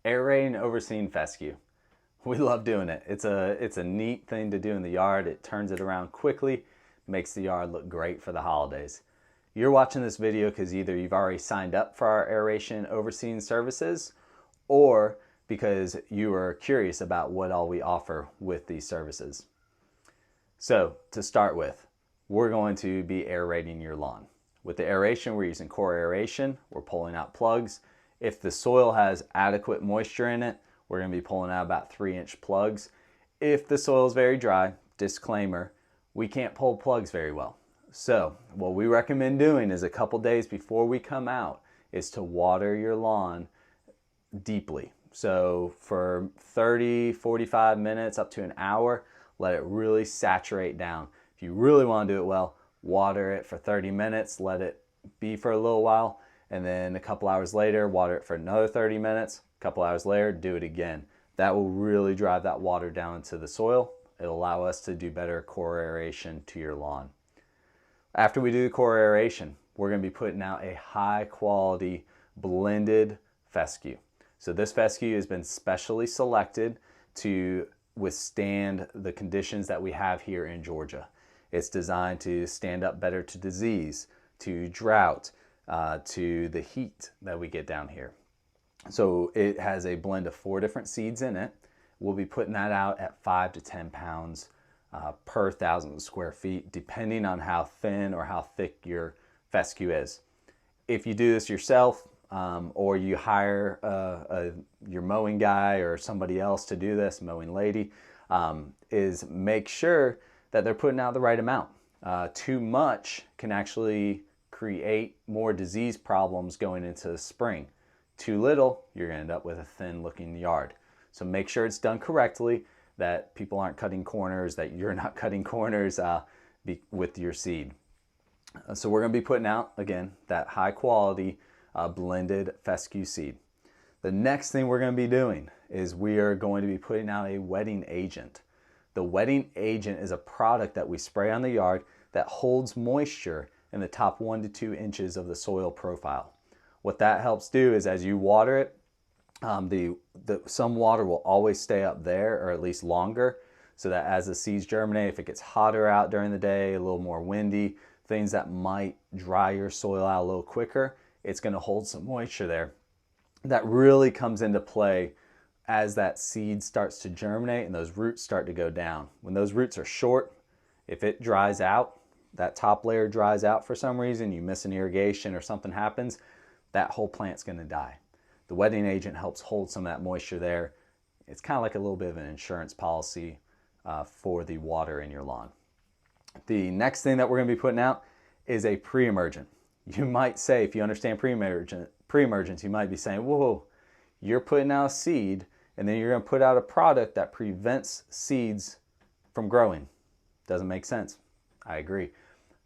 Aerating and overseeing fescue. We love doing it. It's a neat thing to do in the yard. It turns it around quickly, makes the yard look great for the holidays. You're watching this video because either you've already signed up for our aeration overseeing services or because you are curious about what all we offer with these services. So to start with, we're going to be aerating your lawn. With the aeration, we're using core aeration. We're pulling out plugs. If the soil has adequate moisture in it, we're going to be pulling out about 3-inch plugs. If the soil is very dry, disclaimer, we can't pull plugs very well. So what we recommend doing is a couple days before we come out is to water your lawn deeply. So for 30, 45 minutes up to an hour, let it really saturate down. If you really want to do it well, water it for 30 minutes, let it be for a little while, and then a couple hours later, water it for another 30 minutes. A couple hours later, do it again. That will really drive that water down into the soil. It'll allow us to do better core aeration to your lawn. After we do the core aeration, we're going to be putting out a high quality blended fescue. So this fescue has been specially selected to withstand the conditions that we have here in Georgia. It's designed to stand up better to disease, to drought, to the heat that we get down here. So it has a blend of 4 different seeds in it. We'll be putting that out at 5 to 10 pounds per 1,000 square feet, depending on how thin or how thick your fescue is. If you do this yourself, or you hire your mowing guy or somebody else to do this, mowing lady, is make sure that they're putting out the right amount. Too much can actually create more disease problems going into the spring. Too little, you're going to end up with a thin looking yard. So make sure it's done correctly, that people aren't cutting corners, that you're not cutting corners with your seed. So we're going to be putting out, again, that high quality blended fescue seed. The next thing we're going to be doing is we are going to be putting out a wetting agent. The wetting agent is a product that we spray on the yard that holds moisture in the top 1 to 2 inches of the soil profile. What that helps do is as you water it, some water will always stay up there, or at least longer, so that as the seeds germinate, if it gets hotter out during the day, a little more windy, things that might dry your soil out a little quicker, it's going to hold some moisture there. That really comes into play as that seed starts to germinate and those roots start to go down. When those roots are short, if it dries out, that top layer dries out for some reason, you miss an irrigation or something happens, that whole plant's going to die. The wetting agent helps hold some of that moisture there. It's kind of like a little bit of an insurance policy for the water in your lawn. The next thing that we're going to be putting out is a pre-emergent. You might say, if you understand pre-emergence, you might be saying, whoa, you're putting out a seed and then you're going to put out a product that prevents seeds from growing. Doesn't make sense. I agree.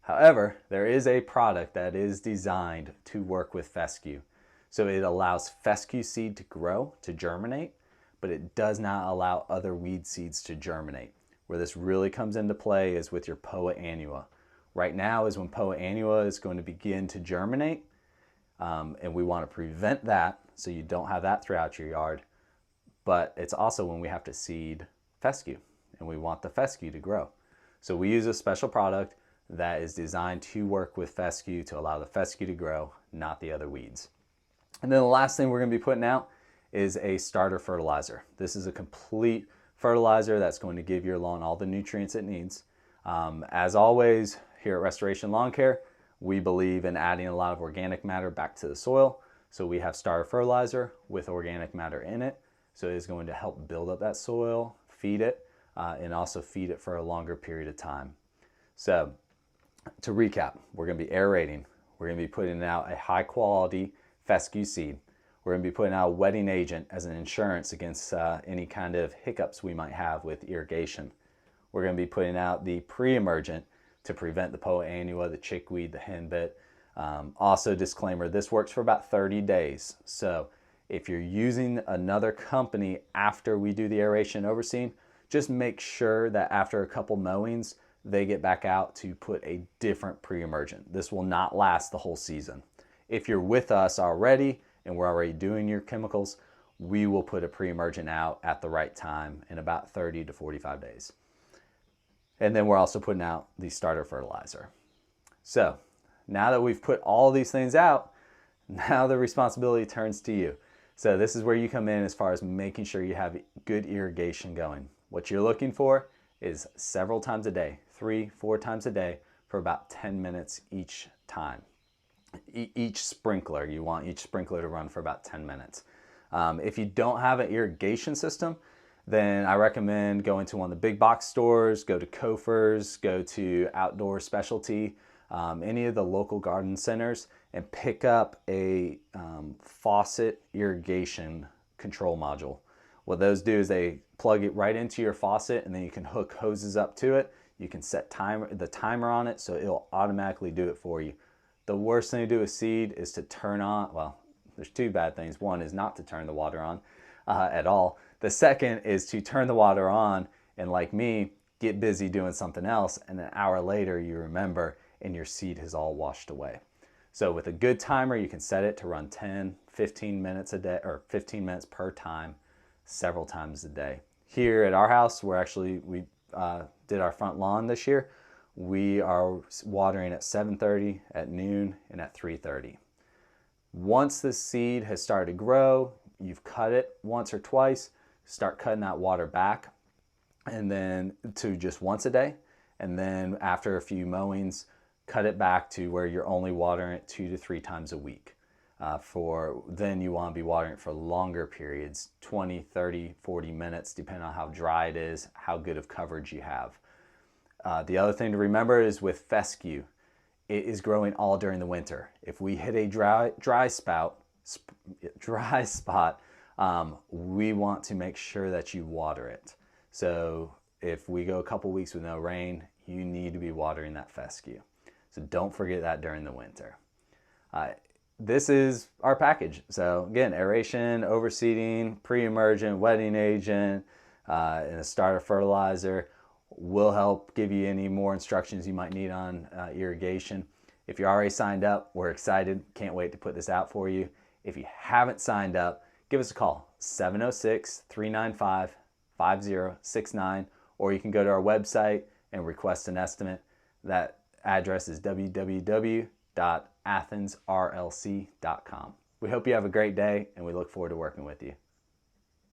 However, there is a product that is designed to work with fescue. So it allows fescue seed to grow, to germinate, but it does not allow other weed seeds to germinate. Where this really comes into play is with your Poa annua. Right now is when Poa annua is going to begin to germinate, and we want to prevent that so you don't have that throughout your yard. But it's also when we have to seed fescue, and we want the fescue to grow. So we use a special product that is designed to work with fescue to allow the fescue to grow, not the other weeds. And then the last thing we're going to be putting out is a starter fertilizer. This is a complete fertilizer that's going to give your lawn all the nutrients it needs. As always, here at Restoration Lawn Care, we believe in adding a lot of organic matter back to the soil. So we have starter fertilizer with organic matter in it. So it is going to help build up that soil, feed it, and also feed it for a longer period of time. So to recap, we're going to be aerating. We're going to be putting out a high quality fescue seed. We're going to be putting out a wetting agent as an insurance against any kind of hiccups we might have with irrigation. We're going to be putting out the pre-emergent to prevent the Poa annua, the chickweed, the henbit. Also, disclaimer, this works for about 30 days. So if you're using another company after we do the aeration overseeing, just make sure that after a couple mowings, they get back out to put a different pre-emergent. This will not last the whole season. If you're with us already and we're already doing your chemicals, we will put a pre-emergent out at the right time in about 30 to 45 days. And then we're also putting out the starter fertilizer. So now that we've put all these things out, now the responsibility turns to you. So this is where you come in as far as making sure you have good irrigation going. What you're looking for is several times a day, 3-4 times a day for about 10 minutes each time. Each sprinkler, you want each sprinkler to run for about 10 minutes. If you don't have an irrigation system, then I recommend going to one of the big box stores, go to Kofer's, go to Outdoor Specialty, any of the local garden centers, and pick up a faucet irrigation control module. What those do is they plug it right into your faucet, and then you can hook hoses up to it. You can set the timer on it, so it'll automatically do it for you. The worst thing to do with seed is to turn on, well, there's two bad things. One is not to turn the water on at all. The second is to turn the water on and, like me, get busy doing something else, and an hour later you remember and your seed has all washed away. So with a good timer, you can set it to run 10-15 minutes a day, or 15 minutes per time, several times a day. Here at our house, we did our front lawn this year. We are watering at 7:30, at noon, and at 3:30. Once the seed has started to grow, you've cut it once or twice, start cutting that water back, and then to just once a day. And then after a few mowings, cut it back to where you're only watering it 2 to 3 times a week. Then you want to be watering it for longer periods, 20, 30, 40 minutes, depending on how dry it is, how good of coverage you have. The other thing to remember is with fescue, it is growing all during the winter. If we hit a dry spot, we want to make sure that you water it. So if we go a couple weeks with no rain, you need to be watering that fescue. So don't forget that during the winter. This is our package. So again, aeration, overseeding, pre-emergent, wetting agent, and a starter fertilizer will help give you any more instructions you might need on irrigation. If you're already signed up, we're excited. Can't wait to put this out for you. If you haven't signed up, give us a call, 706-395-5069, or you can go to our website and request an estimate. That address is www.athensrlc.com. We hope you have a great day, and we look forward to working with you.